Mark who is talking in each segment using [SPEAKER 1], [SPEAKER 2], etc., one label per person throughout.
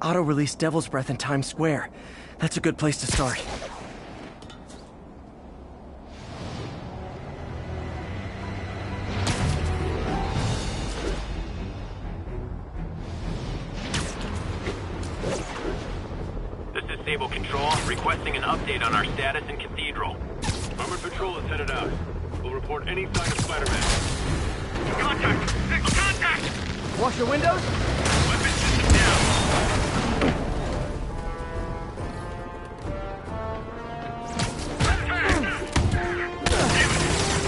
[SPEAKER 1] Auto-release Devil's Breath in Times Square. That's a good place to start.
[SPEAKER 2] This is Sable Control, requesting an update on our status in Cathedral.
[SPEAKER 3] Armored patrol is headed out. We'll report any sign of Spider-Man.
[SPEAKER 2] Contact! Contact!
[SPEAKER 1] Wash your windows?
[SPEAKER 2] Weapon system down.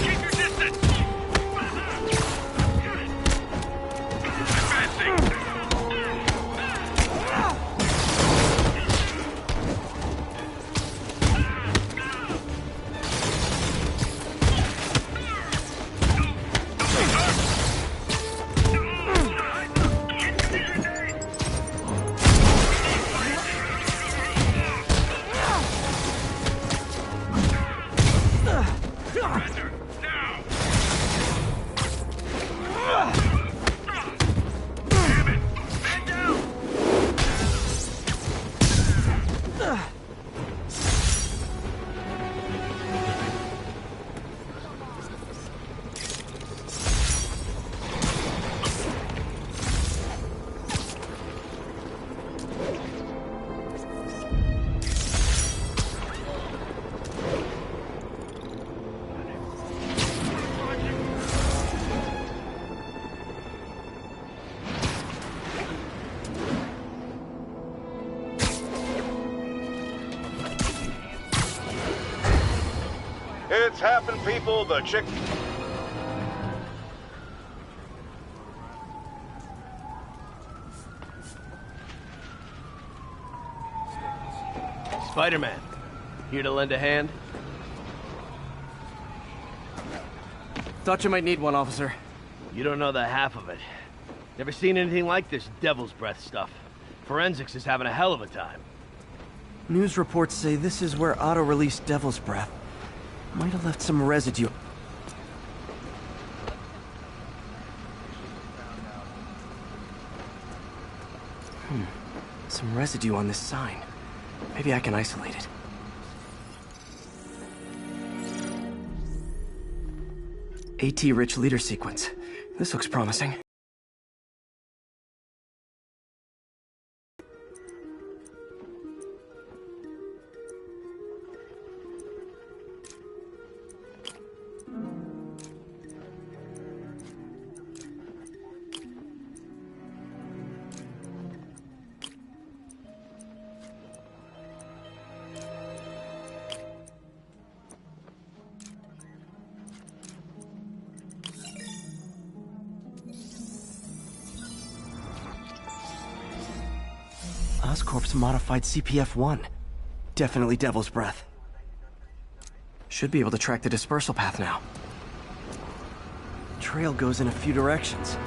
[SPEAKER 2] Keep your distance! Advancing!
[SPEAKER 4] It's happened, people. The chick...
[SPEAKER 5] Spider-Man, here to lend a hand?
[SPEAKER 1] Thought you might need one, officer.
[SPEAKER 5] You don't know the half of it. Never seen anything like this Devil's Breath stuff. Forensics is having a hell of a time.
[SPEAKER 1] News reports say this is where auto-released Devil's Breath might have left some residue. Some residue on this sign. Maybe I can isolate it. AT-rich leader sequence. This looks promising. Oscorp's modified CPF-1. Definitely Devil's Breath. Should be able to track the dispersal path now. Trail goes in a few directions.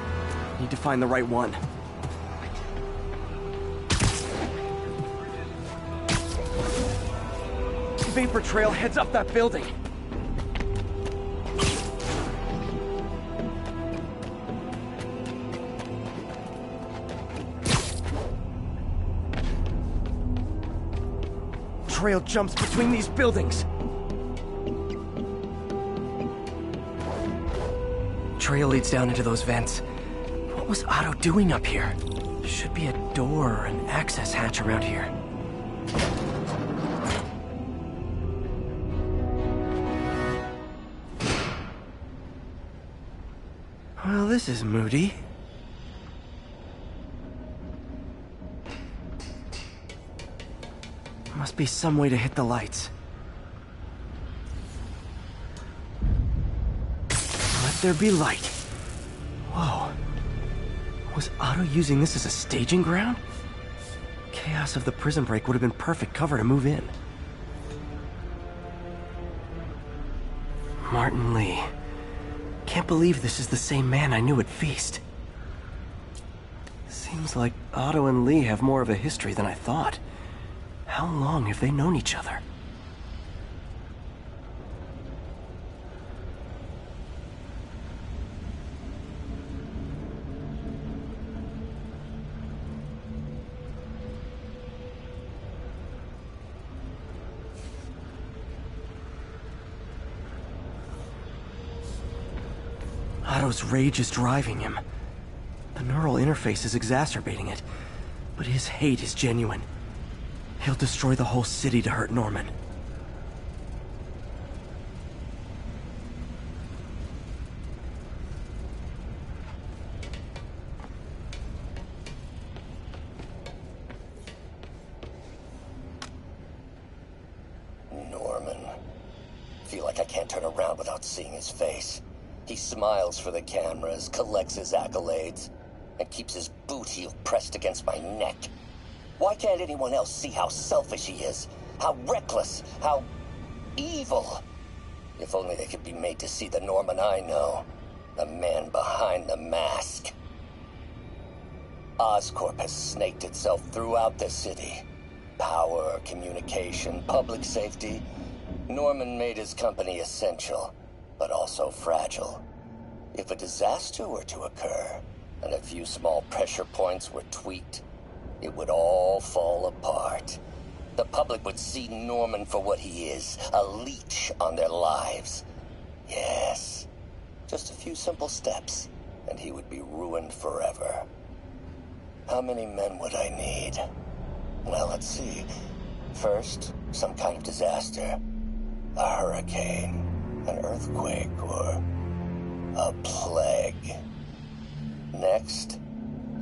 [SPEAKER 1] Need to find the right one. Vapor trail heads up that building. Trail jumps between these buildings. Trail leads down into those vents. What was Otto doing up here? Should be a door or an access hatch around here. Well, this is moody. Must be some way to hit the lights. Let there be light. Whoa. Was Otto using this as a staging ground? Chaos of the prison break would have been perfect cover to move in. Martin Lee. Can't believe this is the same man I knew at Feast. Seems like Otto and Lee have more of a history than I thought. How long have they known each other? Otto's rage is driving him. The neural interface is exacerbating it, but his hate is genuine. He'll destroy the whole city to hurt Norman.
[SPEAKER 6] Norman. Feel like I can't turn around without seeing his face. He smiles for the cameras, collects his accolades, and keeps his boot heel pressed against my neck. Why can't anyone else see how selfish he is? How reckless? How evil? If only they could be made to see the Norman I know. The man behind the mask. Oscorp has snaked itself throughout the city. Power, communication, public safety. Norman made his company essential, but also fragile. If a disaster were to occur, and a few small pressure points were tweaked, it would all fall apart. The public would see Norman for what he is, a leech on their lives. Yes, just a few simple steps, and he would be ruined forever. How many men would I need? Well, let's see. First, some kind of disaster. A hurricane, an earthquake, or a plague. Next,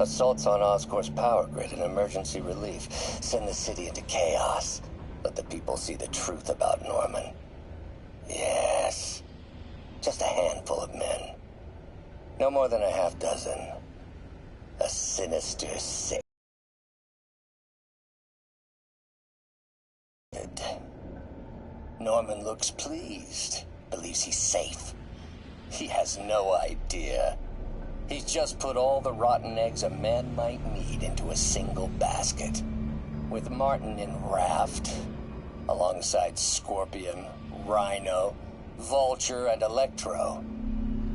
[SPEAKER 6] assaults on Oscorp's power grid and emergency relief. Send the city into chaos. Let the people see the truth about Norman. Yes, just a handful of men. No more than a half dozen. A sinister sick. Norman looks pleased. Believes he's safe. He has no idea. He's just put all the rotten eggs a man might need into a single basket. With Martin in raft, alongside Scorpion, Rhino, Vulture, and Electro.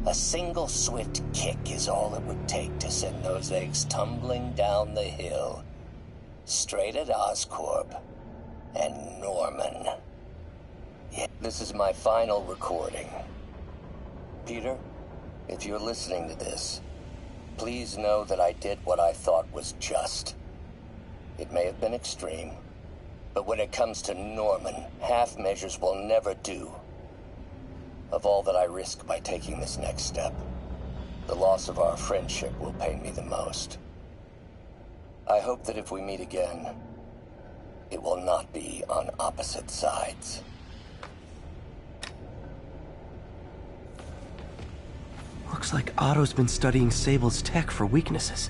[SPEAKER 6] A single swift kick is all it would take to send those eggs tumbling down the hill. Straight at Oscorp and Norman. Yeah, this is my final recording. Peter, if you're listening to this, please know that I did what I thought was just. It may have been extreme, but when it comes to Norman, half measures will never do. Of all that I risk by taking this next step, the loss of our friendship will pain me the most. I hope that if we meet again, it will not be on opposite sides.
[SPEAKER 1] Looks like Otto's been studying Sable's tech for weaknesses.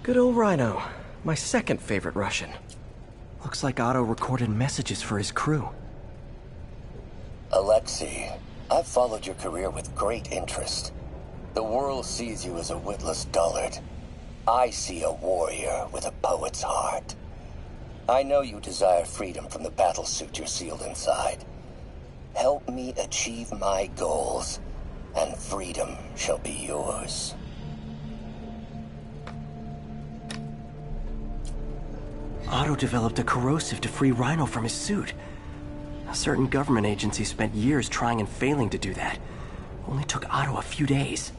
[SPEAKER 1] Good old Rhino, my second favorite Russian. Looks like Otto recorded messages for his crew.
[SPEAKER 6] Alexei, I've followed your career with great interest. The world sees you as a witless dullard. I see a warrior with a poet's heart. I know you desire freedom from the battlesuit you're sealed inside. Help me achieve my goals, and freedom shall be yours.
[SPEAKER 1] Otto developed a corrosive to free Rhino from his suit. A certain government agency spent years trying and failing to do that. Only took Otto a few days.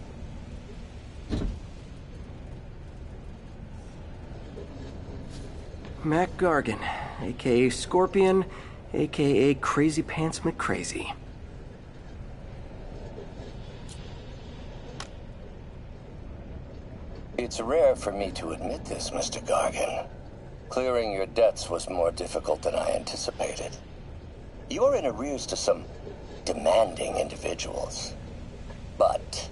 [SPEAKER 1] Mac Gargan, aka Scorpion, aka Crazy Pants McCrazy.
[SPEAKER 6] It's rare for me to admit this, Mr. Gargan. Clearing your debts was more difficult than I anticipated. You're in arrears to some demanding individuals. But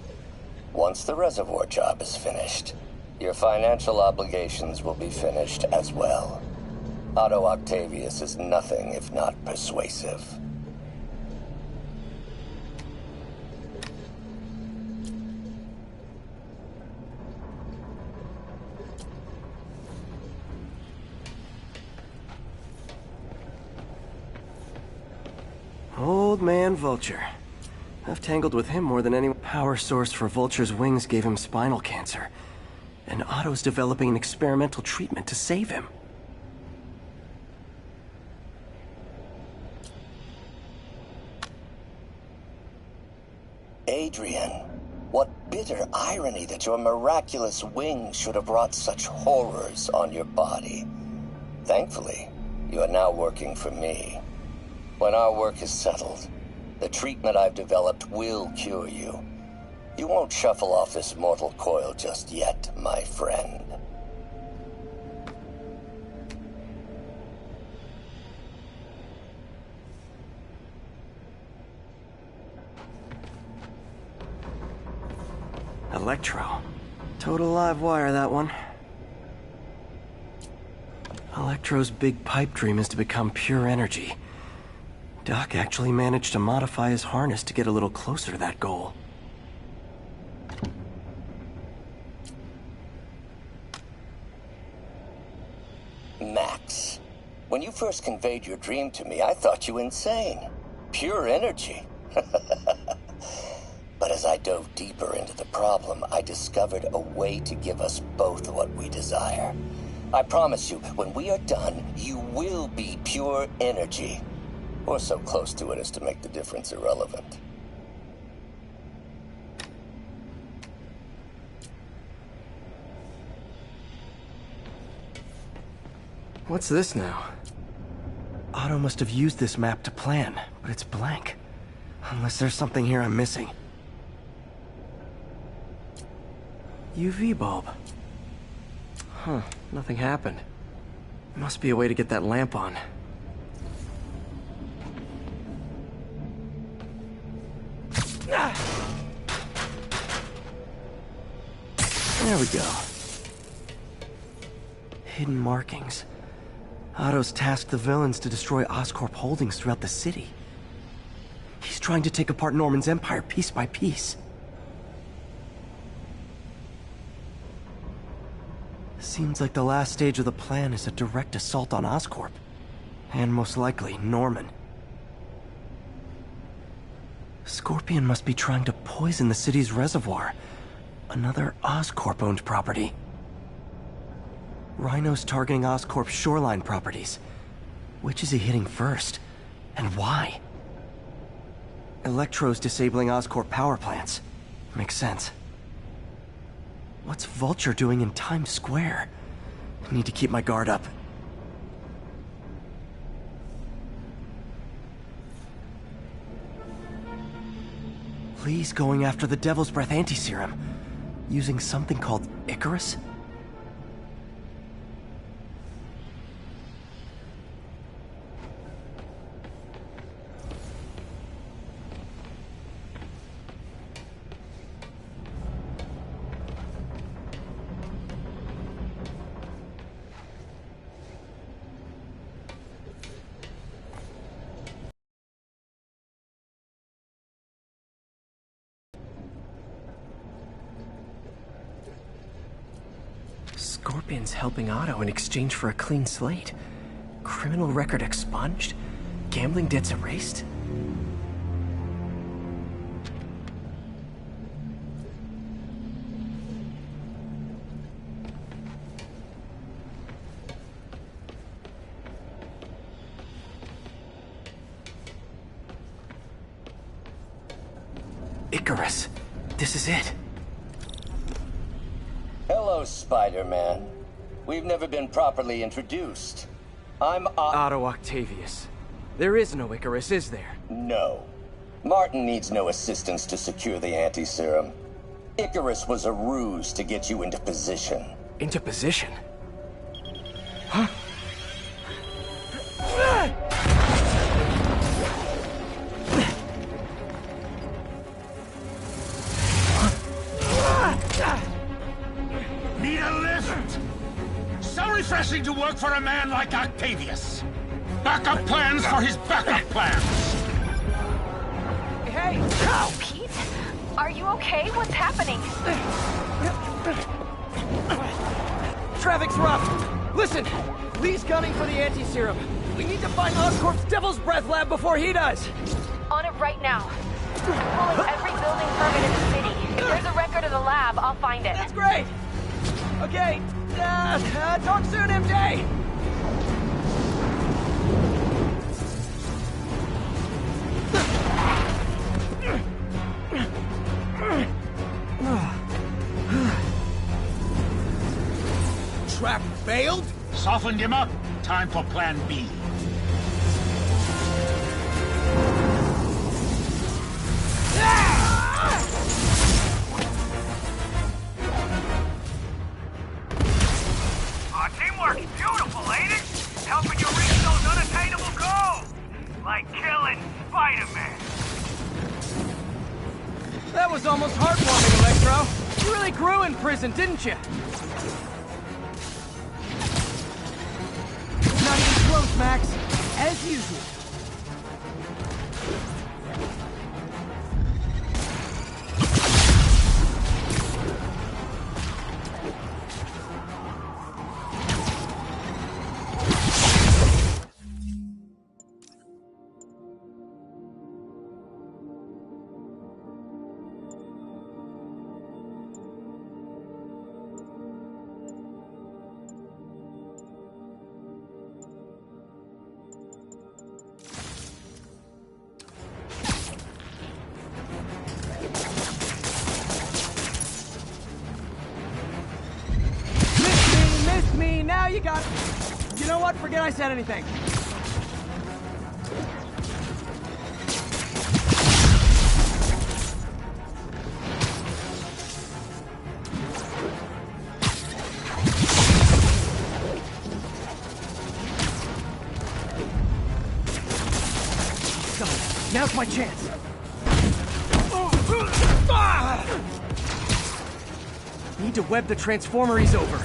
[SPEAKER 6] once the reservoir job is finished, your financial obligations will be finished as well. Otto Octavius is nothing if not persuasive.
[SPEAKER 1] Old man Vulture. I've tangled with him more than any power source for Vulture's wings gave him spinal cancer. And Otto's developing an experimental treatment to save him.
[SPEAKER 6] Adrian, what bitter irony that your miraculous wings should have wrought such horrors on your body. Thankfully, you are now working for me. When our work is settled, the treatment I've developed will cure you. You won't shuffle off this mortal coil just yet, my friend.
[SPEAKER 1] Electro. Total live wire, that one. Electro's big pipe dream is to become pure energy. Doc actually managed to modify his harness to get a little closer to that goal.
[SPEAKER 6] Max, when you first conveyed your dream to me, I thought you insane. Pure energy. But as I dove deeper into the problem, I discovered a way to give us both what we desire. I promise you, when we are done, you will be pure energy. Or so close to it as to make the difference irrelevant.
[SPEAKER 1] What's this now? Otto must have used this map to plan, but it's blank. Unless there's something here I'm missing. UV bulb. Huh, nothing happened. Must be a way to get that lamp on. There we go. Hidden markings. Otto's tasked the villains to destroy Oscorp holdings throughout the city. He's trying to take apart Norman's empire piece by piece. Seems like the last stage of the plan is a direct assault on Oscorp. And most likely, Norman. Scorpion must be trying to poison the city's reservoir. Another Oscorp-owned property. Rhino's targeting Oscorp's shoreline properties. Which is he hitting first? And why? Electro's disabling Oscorp power plants. Makes sense. What's Vulture doing in Times Square? I need to keep my guard up. Lee's going after the Devil's Breath anti-serum, using something called Icarus? Scorpion's helping Otto in exchange for a clean slate. Criminal record expunged? Gambling debts erased? Icarus. This is it.
[SPEAKER 6] Hello, Spider-Man. We've never been properly introduced. I'm
[SPEAKER 1] Otto Octavius. There is no Icarus, is there?
[SPEAKER 6] No. Martin needs no assistance to secure the anti-serum. Icarus was a ruse to get you into position.
[SPEAKER 1] Into position? Huh?
[SPEAKER 7] Need a lift? So refreshing to work for a man like Octavius. Backup plans for his backup plans.
[SPEAKER 1] Hey!
[SPEAKER 8] Oh, Pete? Are you okay? What's happening?
[SPEAKER 1] Traffic's rough. Listen, Lee's gunning for the anti-serum. We need to find Oscorp's Devil's Breath lab before he does.
[SPEAKER 8] On it right now. I'm pulling every building permit in the city. If there's a record of the lab, I'll find it.
[SPEAKER 1] That's great! Okay, talk soon, MJ!
[SPEAKER 7] Trap failed? Softened him up. Time for plan B.
[SPEAKER 9] Teamwork's beautiful, ain't it? Helping you reach those unattainable goals. Like killing Spider-Man.
[SPEAKER 1] That was almost heartwarming, Electro. You really grew in prison, didn't you? Not even close, Max. As usual. Now you got it. You know what? Forget I said anything. So, now's my chance. Need to web the transformer he's over.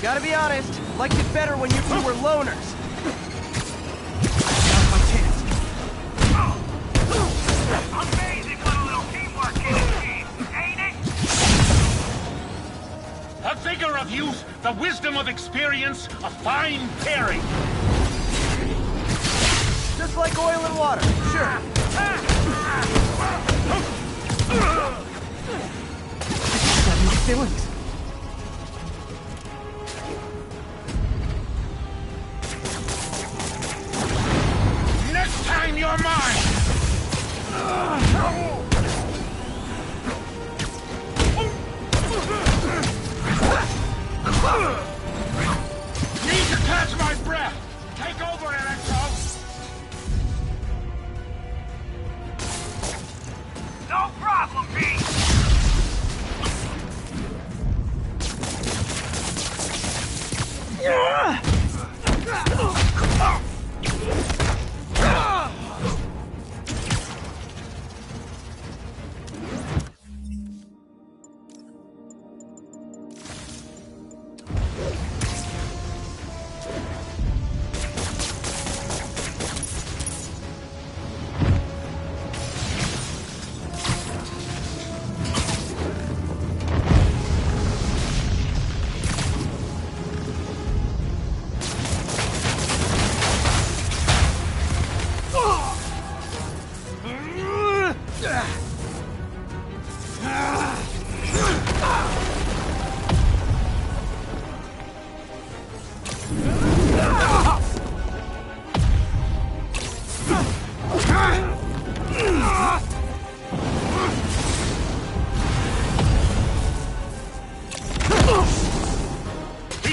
[SPEAKER 1] Gotta be honest, liked it better when you two were loners.
[SPEAKER 9] Amazing what a little teamwork can achieve, ain't it?
[SPEAKER 7] The vigor of youth, the wisdom of experience, a fine pairing.
[SPEAKER 1] Just like oil and water, sure. Feelings.
[SPEAKER 7] You're mine! Need to catch my breath! Take over, Electro!
[SPEAKER 9] No problem, Pete!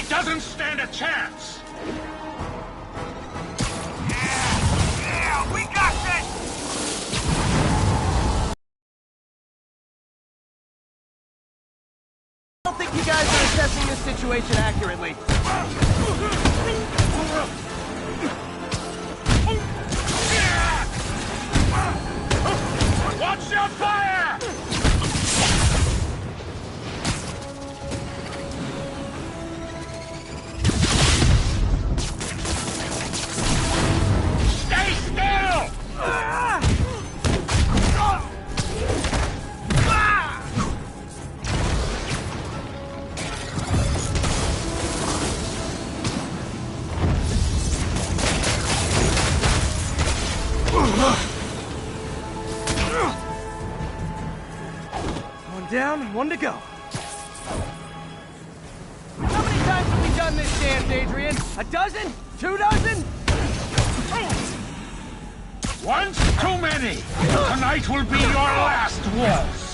[SPEAKER 7] Doesn't stand a chance!
[SPEAKER 9] Yeah, we got this!
[SPEAKER 5] I don't think you guys are assessing this situation accurately.
[SPEAKER 7] Watch your fire! Stay still!
[SPEAKER 5] One down, one to go. How many times have we done this dance, Adrian? A dozen? 2 dozen?
[SPEAKER 7] Once too many! Tonight will be your last waltz!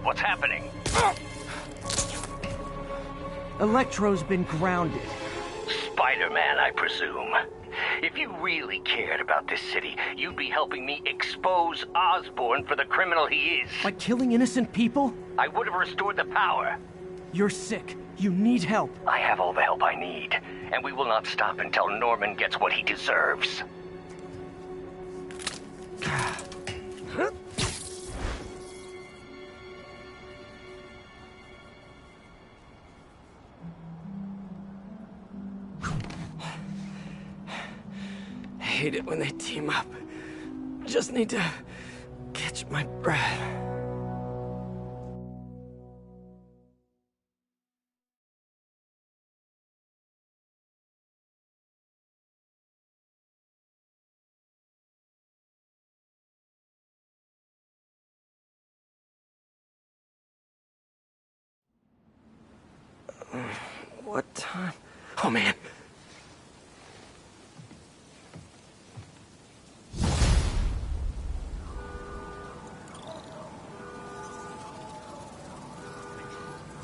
[SPEAKER 9] What's happening?
[SPEAKER 5] Electro's been grounded.
[SPEAKER 9] Spider-Man, I presume. If you really cared about this city, you'd be helping me expose Osborn for the criminal he is.
[SPEAKER 5] By killing innocent people?
[SPEAKER 9] I would have restored the power.
[SPEAKER 5] You're sick. You need help.
[SPEAKER 9] I have all the help I need, and we will not stop until Norman gets what he deserves.
[SPEAKER 1] I hate it when they team up. Just need to catch my breath. What time? Oh man.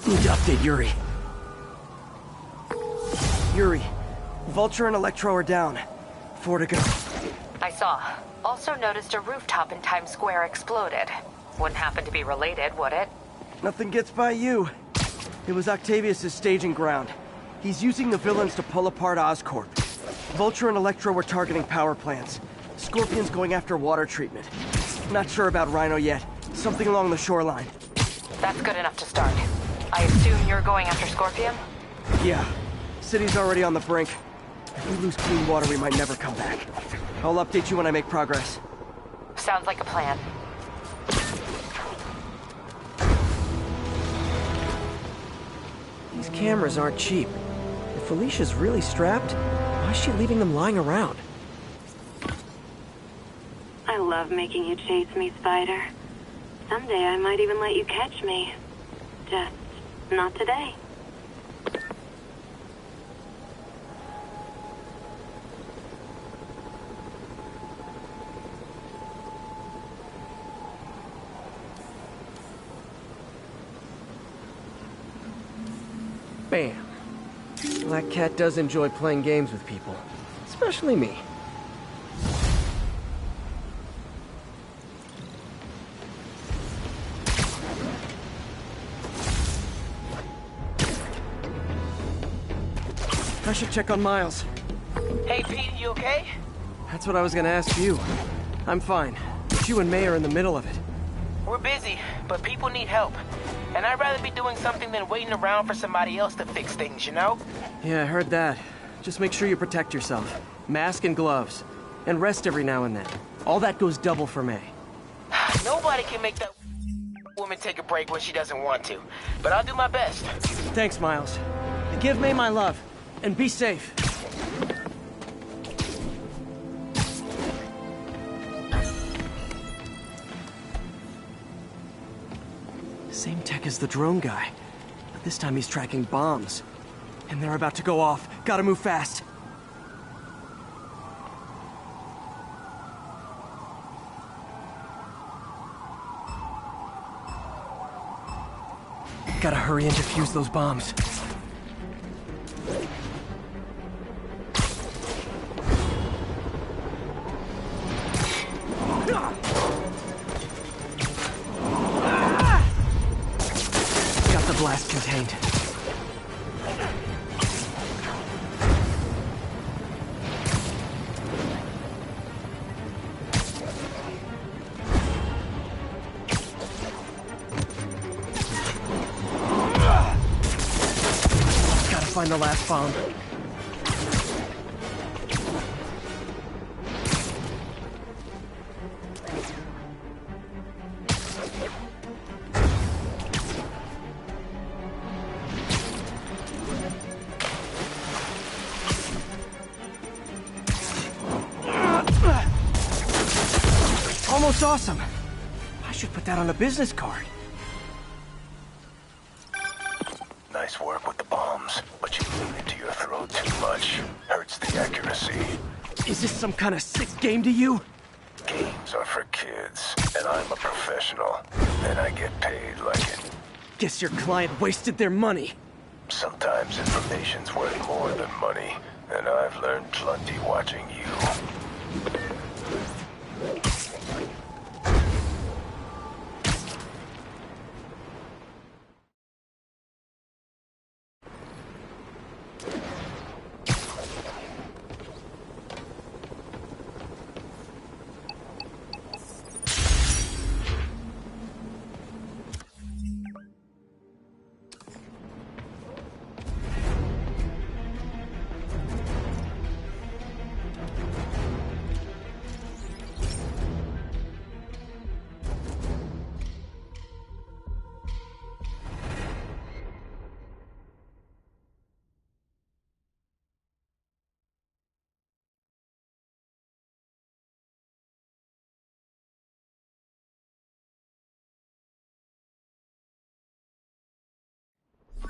[SPEAKER 1] Need to update Yuri. Yuri, Vulture and Electro are down. 4 to go.
[SPEAKER 8] I saw. Also noticed a rooftop in Times Square exploded. Wouldn't happen to be related, would it?
[SPEAKER 1] Nothing gets by you. It was Octavius' staging ground. He's using the villains to pull apart Oscorp. Vulture and Electro were targeting power plants. Scorpion's going after water treatment. Not sure about Rhino yet. Something along the shoreline.
[SPEAKER 8] That's good enough to start. I assume you're going after Scorpion?
[SPEAKER 1] Yeah. City's already on the brink. If we lose clean water, we might never come back. I'll update you when I make progress.
[SPEAKER 8] Sounds like a plan.
[SPEAKER 10] These cameras aren't cheap. If Felicia's really strapped, why is she leaving them lying around?
[SPEAKER 11] I love making you chase me, Spider. Someday I might even let you catch me. Just not today.
[SPEAKER 10] Bam. Black Cat does enjoy playing games with people. Especially me.
[SPEAKER 1] I should check on Miles.
[SPEAKER 12] Hey, Pete, you okay?
[SPEAKER 10] That's what I was gonna ask you. I'm fine. But you and May are in the middle of it.
[SPEAKER 12] We're busy, but people need help. And I'd rather be doing something than waiting around for somebody else to fix things, you know?
[SPEAKER 10] Yeah, I heard that. Just make sure you protect yourself. Mask and gloves. And rest every now and then. All that goes double for May.
[SPEAKER 12] Nobody can make that woman take a break when she doesn't want to. But I'll do my best.
[SPEAKER 10] Thanks, Miles. Give May my love. And be safe. Same tech as the drone guy. But this time he's tracking bombs. And they're about to go off. Gotta move fast. Gotta hurry and defuse those bombs. Got the blast contained. Gotta find the last bomb. Almost awesome. I should put that on a business card.
[SPEAKER 13] Nice work with the bombs, but you lean into your throat too much. Hurts the accuracy.
[SPEAKER 10] Is this some kind of sick game to you?
[SPEAKER 13] Games are for kids, and I'm a professional, and I get paid like it.
[SPEAKER 10] Guess your client wasted their money.
[SPEAKER 13] Sometimes information's worth more than money, and I've learned plenty watching you.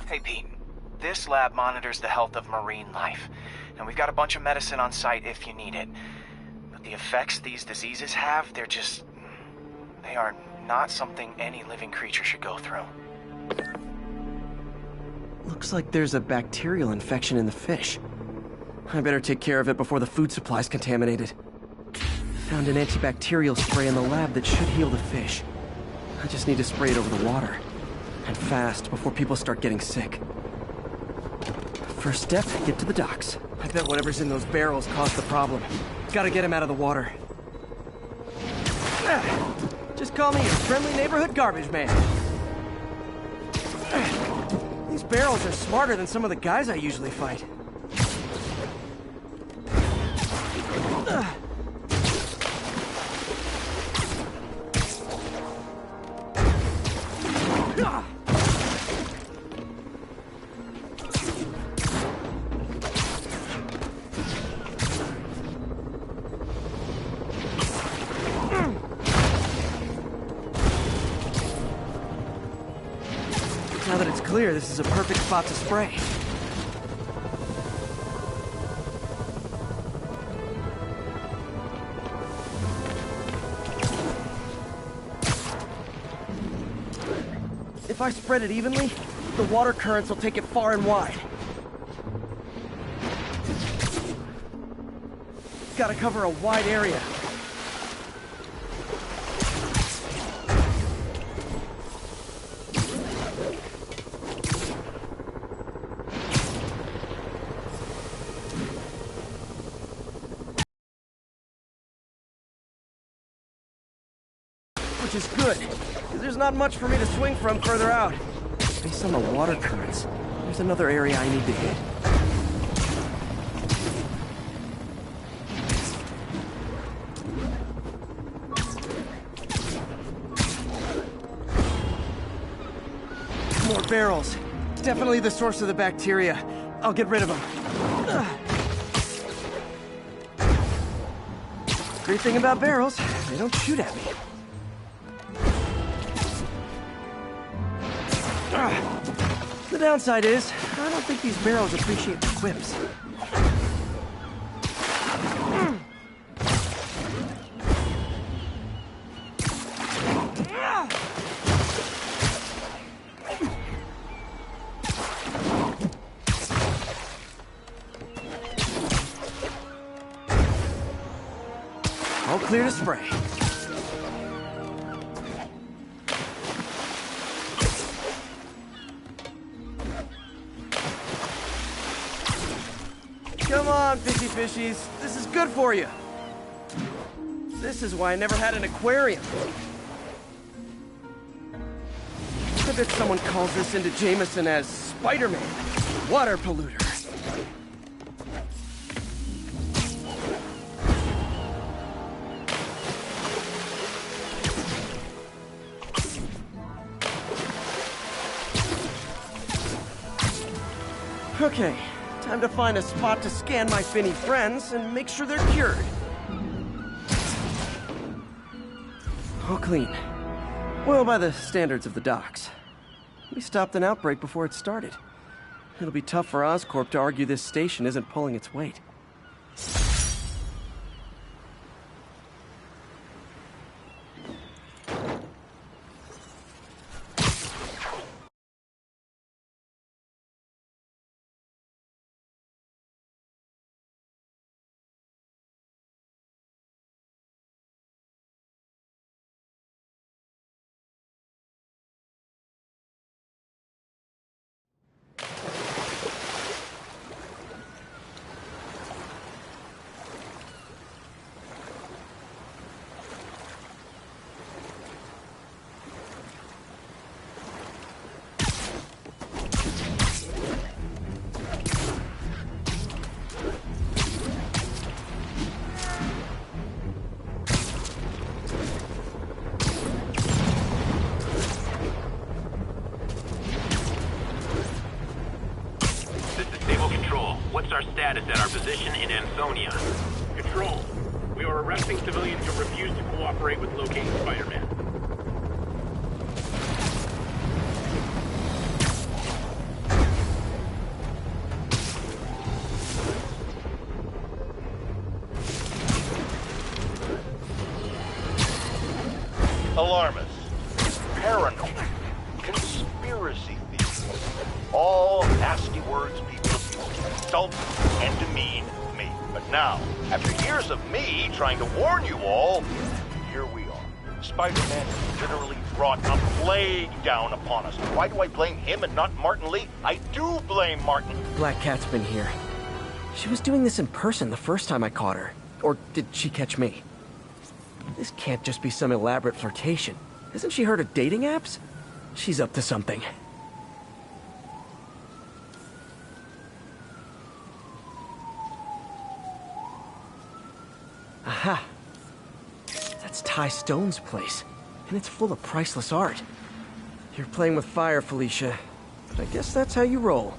[SPEAKER 14] Hey Pete, this lab monitors the health of marine life, and we've got a bunch of medicine on site if you need it. But the effects these diseases have, they are not something any living creature should go through.
[SPEAKER 10] Looks like there's a bacterial infection in the fish. I better take care of it before the food supply's contaminated. Found an antibacterial spray in the lab that should heal the fish. I just need to spray it over the water. And fast, before people start getting sick. First step, get to the docks. I bet whatever's in those barrels caused the problem. Gotta get him out of the water. Just call me your friendly neighborhood garbage man. These barrels are smarter than some of the guys I usually fight.
[SPEAKER 1] that it's clear, this is a perfect spot to spray. If I spread it evenly, the water currents will take it far and wide. Gotta cover a wide area. Which is good, because there's not much for me to swing from further out. Based on the water currents, there's another area I need to hit. More barrels. Definitely the source of the bacteria. I'll get rid of them. Great thing about barrels, they don't shoot at me. The downside is, I don't think these barrels appreciate the quips. All clear to spray. Come on, fishies. This is good for you. This is why I never had an aquarium. I bet someone calls this into Jameson as Spider-Man, water polluter. Okay, time to find a spot to scan my finny friends and make sure they're cured. All clean. Well, by the standards of the docks. We stopped an outbreak before it started. It'll be tough for Oscorp to argue this station isn't pulling its weight.
[SPEAKER 2] What's our status at our position in Ansonia?
[SPEAKER 3] Control. We are arresting civilians who refuse to cooperate with locating Spider-Man.
[SPEAKER 4] Alarmists, paranoid, conspiracy theories, all nasty words people use to insult and demean me. But now, after years of me trying to warn you all, here we are. Spider-Man has literally brought a plague down upon us. Why do I blame him and not Martin Lee? I do blame Martin.
[SPEAKER 10] Black Cat's been here. She was doing this in person the first time I caught her. Or did she catch me? This can't just be some elaborate flirtation. Hasn't she heard of dating apps? She's up to something. Aha! That's Ty Stone's place, and it's full of priceless art. You're playing with fire, Felicia, but I guess that's how you roll.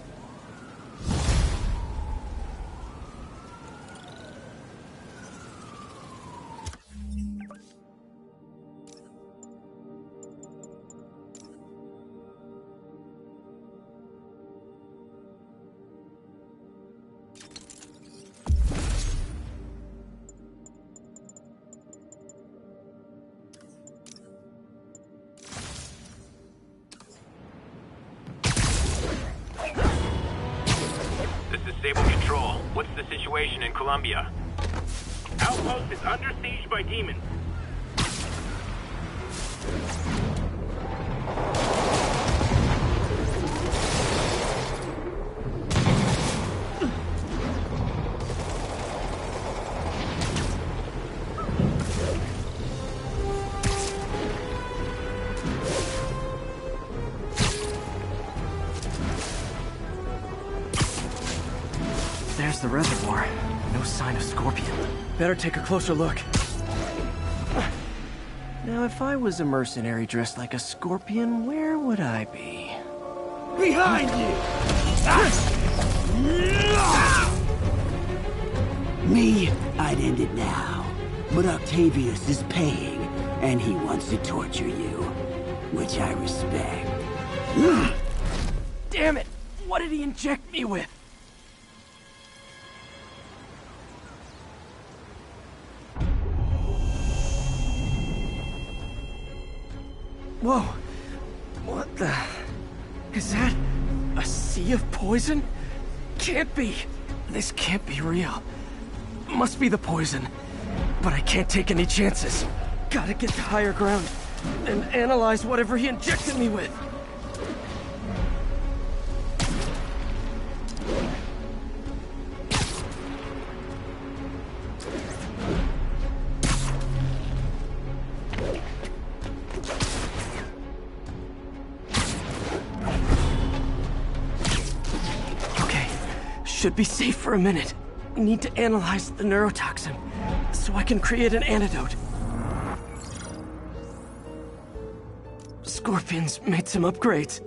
[SPEAKER 2] What's the situation in Colombia?
[SPEAKER 3] Outpost is under siege by demons.
[SPEAKER 10] There's the reservoir. No sign of Scorpion. Better take a closer look. Now, if I was a mercenary dressed like a Scorpion, where would I be?
[SPEAKER 7] Behind you!
[SPEAKER 15] Me, I'd end it now. But Octavius is paying, and he wants to torture you. Which I respect.
[SPEAKER 10] Damn it! What did he inject me with? Whoa! What the... Is that... a sea of poison? Can't be! This can't be real. Must be the poison. But I can't take any chances. Gotta get to higher ground and analyze whatever he injected me with. Should be safe for a minute. Need to analyze the neurotoxin, so I can create an antidote. Scorpion's made some upgrades.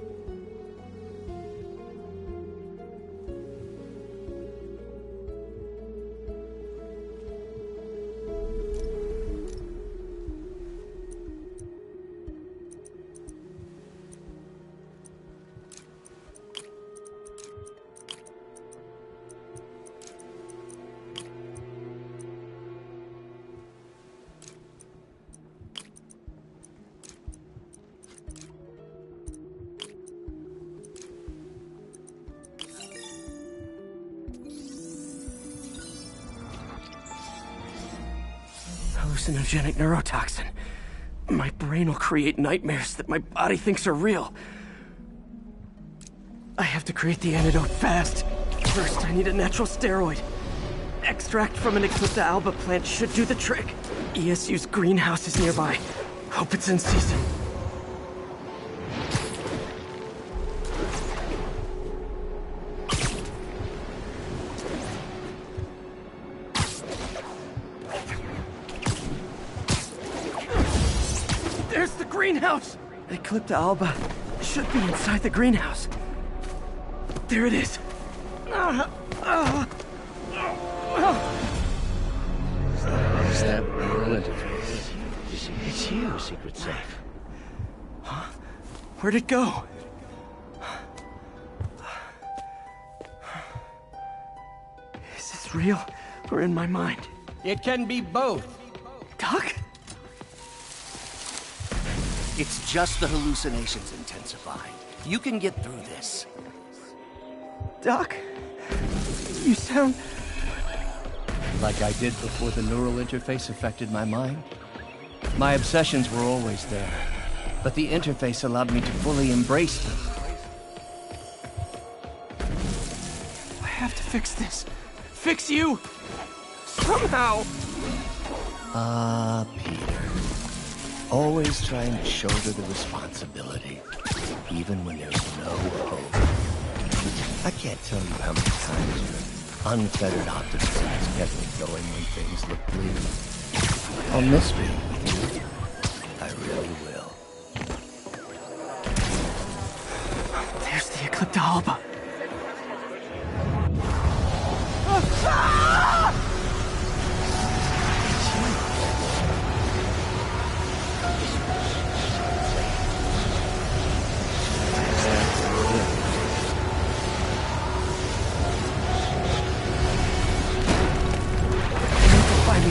[SPEAKER 10] Hallucinogenic neurotoxin. My brain will create nightmares that my body thinks are real. I have to create the antidote fast. First, I need a natural steroid. Extract from an Eclipta alba plant should do the trick. ESU's greenhouse is nearby. Hope it's in season. There's the greenhouse! Eclipta alba should be inside the greenhouse. There it is.
[SPEAKER 5] Is that neural interface? It's you, secret safe.
[SPEAKER 10] Huh? Where'd it go? Is this real or in my mind?
[SPEAKER 16] It can be both.
[SPEAKER 10] Doc?
[SPEAKER 16] It's just the hallucinations intensifying. You can get through this.
[SPEAKER 10] Doc? You sound...
[SPEAKER 5] Like I did before the neural interface affected my mind? My obsessions were always there, but the interface allowed me to fully embrace them.
[SPEAKER 10] I have to fix this. Fix you! Somehow!
[SPEAKER 5] Peter. Always trying to shoulder the responsibility, even when there's no hope. I can't tell you how many times your unfettered optimism has kept me going when things look bleak. I'll miss being with you. I really will.
[SPEAKER 10] There's the Eclipta alba.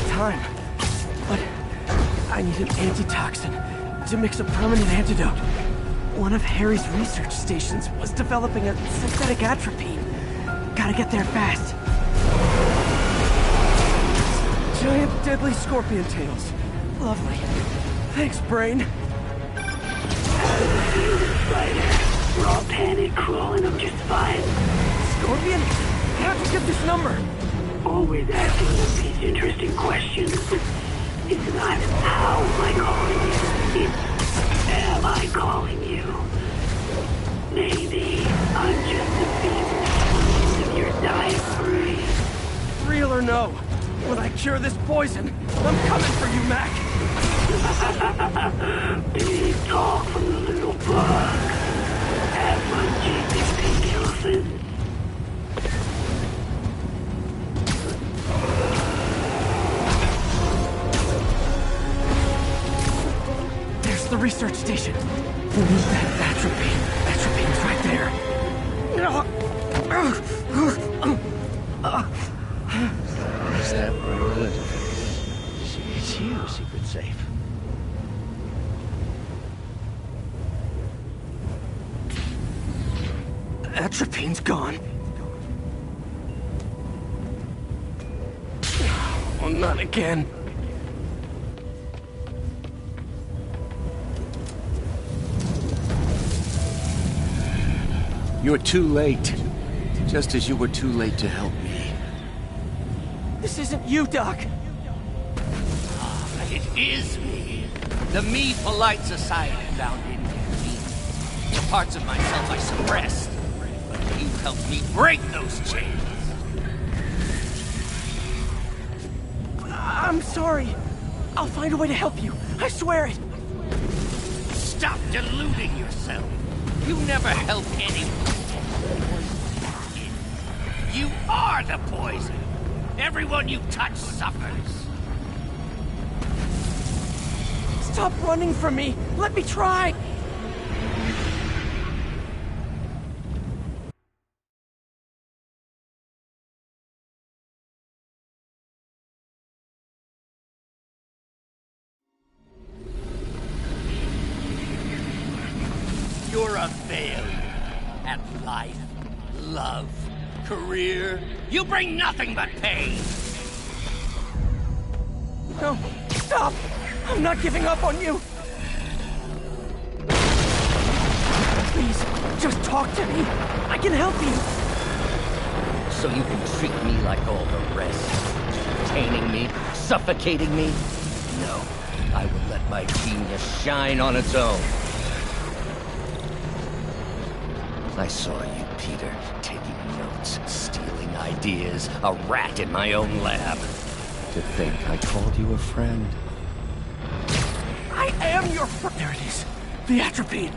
[SPEAKER 10] Time. But I need an antitoxin to mix a permanent antidote. One of Harry's research stations was developing a synthetic atropine. Gotta get there fast. Giant deadly scorpion tails. Lovely. Thanks, Brain.
[SPEAKER 15] Spider. Raw panic crawling up your spine.
[SPEAKER 10] Scorpion? How'd you get this number?
[SPEAKER 15] Always asking these interesting questions. It's not how am I calling you, it's am I calling you. Maybe I'm just a feeble piece of your dying brain.
[SPEAKER 10] Real or no, when I cure this poison, I'm coming for you, Mac.
[SPEAKER 15] Big talk from the little bug. Have fun chasing pink elephant.
[SPEAKER 10] There's the research station. We need that atropine. Atropine's right there.
[SPEAKER 5] Is that Marilla? It's you, Secret Safe.
[SPEAKER 10] Atropine's gone. Oh, not again.
[SPEAKER 16] You're too late. Just as you were too late to help me.
[SPEAKER 10] This isn't you, Doc.
[SPEAKER 16] It is me. The me polite society found inconvenient. The parts of myself I suppressed. But you helped me break those chains.
[SPEAKER 10] I'm sorry. I'll find a way to help you. I swear it.
[SPEAKER 16] Stop deluding yourself. You never help anyone. You are the poison. Everyone you touch suffers.
[SPEAKER 10] Stop running from me. Let me try.
[SPEAKER 16] You're a failure at life, love, career. You bring nothing but pain.
[SPEAKER 10] No, stop! I'm not giving up on you! Please, just talk to me. I can help you.
[SPEAKER 5] So you can treat me like all the rest. Containing me, suffocating me? No, I will let my genius shine on its own. I saw you, Peter, taking notes, stealing ideas, a rat in my own lab. To think I called you a friend.
[SPEAKER 10] I am your friend. There it is. The atropine.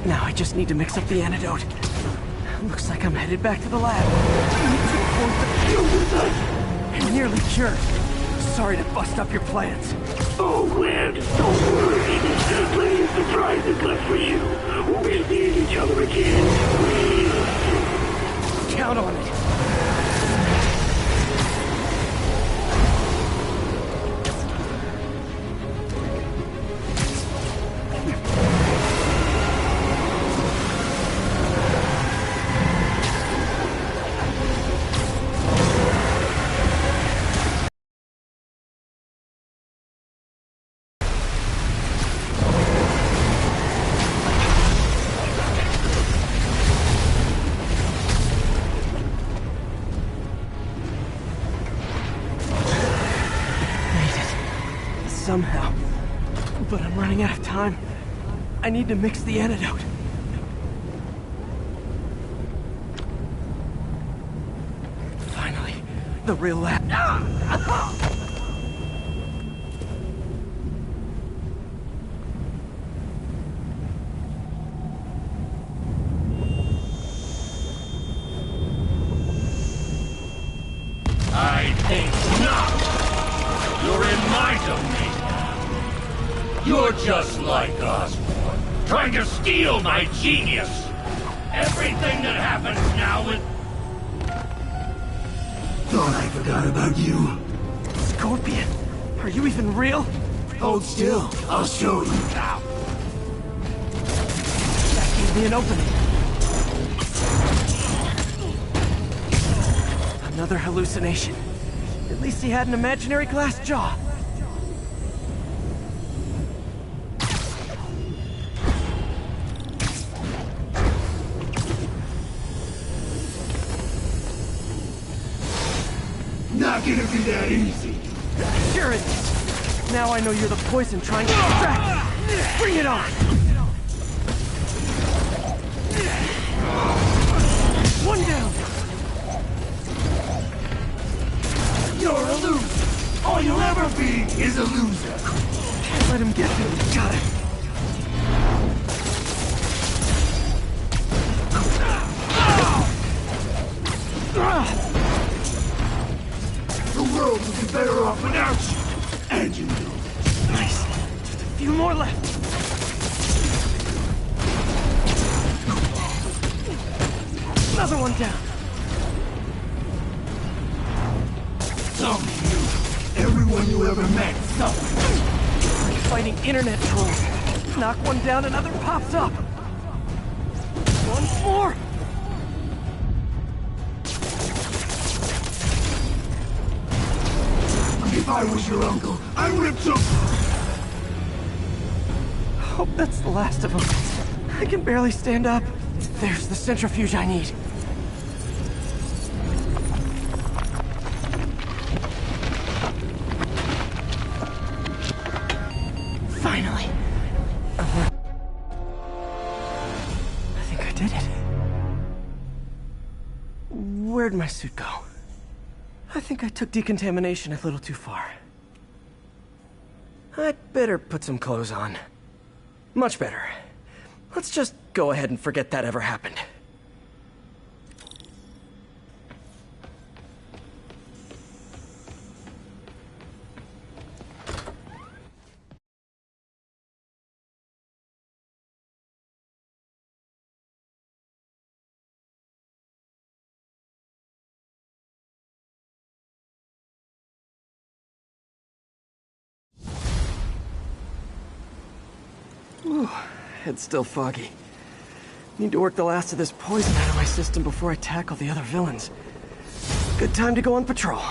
[SPEAKER 10] Now I just need to mix up the antidote. Looks like I'm headed back to the lab. I'm nearly cured. Sorry to bust up your plans.
[SPEAKER 15] Oh, glad. Don't worry. There's plenty of surprises left for you. We'll be seeing each other again.
[SPEAKER 10] Count on it. Somehow. But I'm running out of time. I need to mix the antidote. Finally, the real lab.
[SPEAKER 7] I think not! You're in my domain now. You're just like Osborn. trying to steal my genius. Everything that happens now with...
[SPEAKER 15] Thought I forgot about you.
[SPEAKER 10] Scorpion, are you even real?
[SPEAKER 15] Hold still, I'll show you.
[SPEAKER 10] That gave me an opening. Another hallucination. At least he had an imaginary glass jaw.
[SPEAKER 15] Not gonna be that easy.
[SPEAKER 10] Sure it is. Now I know you're the poison trying to distract. Bring it on! One down!
[SPEAKER 15] You're a loser. All you'll ever be is a loser.
[SPEAKER 10] Can't let him get me. Got it.
[SPEAKER 15] The world would be better off without you. And you know.
[SPEAKER 10] Nice. Just a few more left. Another one down.
[SPEAKER 15] Some of you, everyone you ever met, suffered.
[SPEAKER 10] Like fighting internet trolls. Knock one down, another pops up. One more.
[SPEAKER 15] If I was your uncle, I would have took...
[SPEAKER 10] Hope that's the last of them. I can barely stand up. There's the centrifuge I need. Finally. I think I did it. Where'd my suit go? I think I took decontamination a little too far. I'd better put some clothes on. Much better. Let's just go ahead and forget that ever happened. Ooh, head's still foggy. Need to work the last of this poison out of my system before I tackle the other villains. Good time to go on patrol.